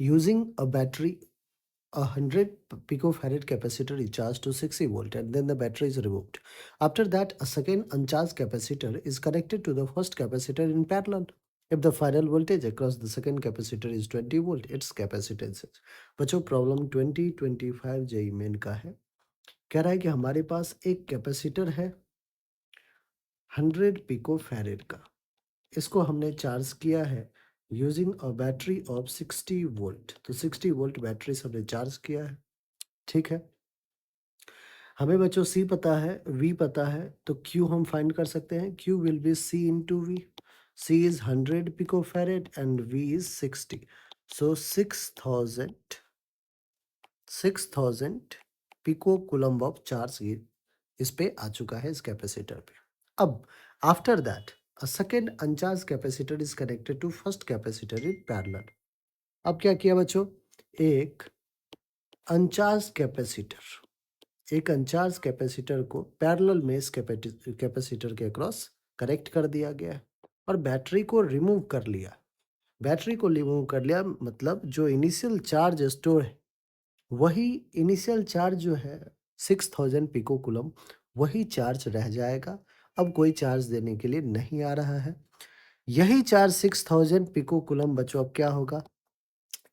using a battery, a 100 picofarad capacitor is charged to 60 volt and then the battery is removed. After that, a second uncharged capacitor is connected to the first capacitor in parallel. If the final voltage across the second capacitor is 20 volt, its capacitance is. बच्चों problem 2025 JEE main का है। कह रहा है कि हमारे पास एक capacitor है 100 पिकोफैरेड का। इसको हमने चार्ज किया है using a battery of 60 volt. तो 60 वोल्ट बैटरी से हमने चार्ज किया है, ठीक है। हमें बच्चों सी पता है, वी पता है, तो क्यू हम फाइंड कर सकते हैं। Q will be C into V. C is 100 picofarad and V is 60। So 6000 pico coulomb of charge इस पे आ चुका है, इस कैपेसिटर पे। अब after that a second uncharged capacitor is connected to first capacitor in parallel. अब क्या किया बच्चों, एक अनचार्ज कैपेसिटर को पैरेलल में इस कैपेसिटर के अक्रॉस कनेक्ट कर दिया गया है और बैटरी को रिमूव कर लिया। मतलब जो इनिशियल चार्ज स्टोर है, वही इनिशियल चार्ज जो है 6000 पिको कूलम, वही चार्ज रह जाएगा। अब कोई चार्ज देने के लिए नहीं आ रहा है। यही चार्ज 6000 पिको कूलम बच्चों अब क्या होगा,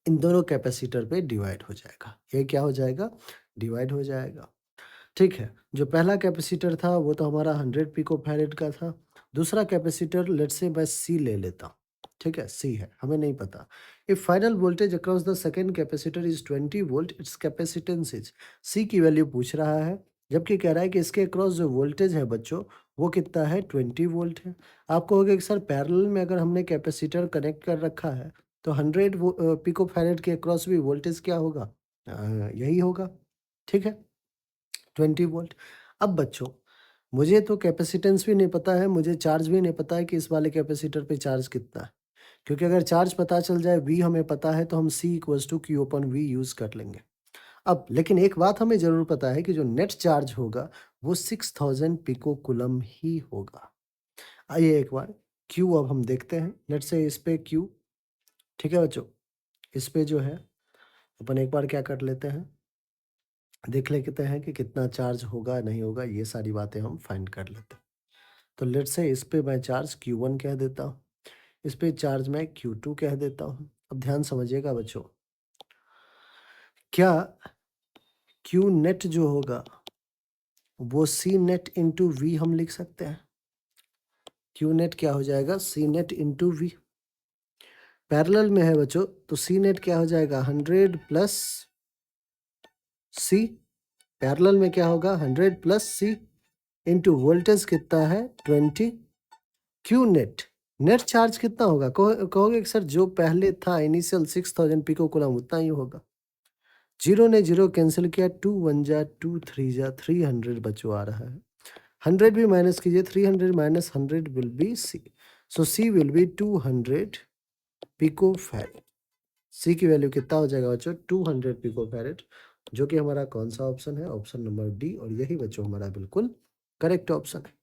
इन दोनों कैपेसिटर पे डिवाइड हो जाएगा। ये क्या हो जाएगा, डिवाइड हो जाएगा, ठीक है। जो पहला कैपेसिटर था वो तो हमारा 100 पिको फैरेड का था। दूसरा कैपेसिटर लेट्स से मैं सी ले लेता हूँ, ठीक है, सी है, हमें नहीं पता। If final voltage across the second capacitor is 20 volt, its capacitance is. C की वैल्यू पूछ रहा है, जबकि कह रहा है कि इसके अक्रॉस जो वोल्टेज है बच्चों वो कितना है, 20 वोल्ट है। आप कहोगे कि सर पैरेलल में अगर हमने कैपेसिटर कनेक्ट कर रखा है तो 100 पिको फैरेड के अक्रॉस भी वोल्टेज क्या होगा, यही होगा, ठीक है, 20 वोल्ट। अब बच्चों मुझे तो कैपेसिटेंस भी नहीं पता है, मुझे चार्ज भी नहीं पता है कि इस वाले कैपेसिटर पे चार्ज कितना है। क्योंकि अगर चार्ज पता चल जाए, वी हमें पता है, तो हम C equals to Q upon V use कर लेंगे। अब लेकिन एक बात हमें ज़रूर पता है कि जो नेट चार्ज होगा वो 6000 पिको कूलम ही होगा। आइए एक बार क्यू अब हम देखते हैं। लेट्स से इस पे क्यू, ठीक है बच्चों, इस पे जो है अपन एक बार क्या कर लेते हैं, देख लेते हैं कि कितना चार्ज होगा नहीं होगा, ये सारी बातें हम फाइंड कर लेते हैं। तो लेट्स से इस पे मैं चार्ज Q1 कह देता हूँ, इस पे चार्ज मैं Q2 कह देता हूँ। अब ध्यान समझिएगा बच्चों, क्या Q नेट जो होगा वो C नेट इंटू वी हम लिख सकते हैं। Q नेट क्या हो जाएगा, C net into V. Parallel में है बच्चों तो C नेट क्या हो जाएगा, 100 प्लस C। पैरेलल में क्या होगा, 100 प्लस C इंटू वोल्टेज कितना है, 20। क्यू नेट, नेट चार्ज कितना होगा, कहोगे कि सर जो पहले था इनिशियल 6000 पिको कूलम उतना ही होगा। जीरो ने जीरो कैंसिल किया, 2 1 जा 2 3 जा 300 बच्चों आ रहा है। 100 भी माइनस कीजिए, 300 minus 100 will be C. So C will be 200 pico farad. C की वैल्यू कितना हो जाएगा बच्चों, 200 पिको फैरेड, जो कि हमारा कौन सा ऑप्शन है, ऑप्शन नंबर डी। और यही बच्चों हमारा बिल्कुल करेक्ट ऑप्शन है।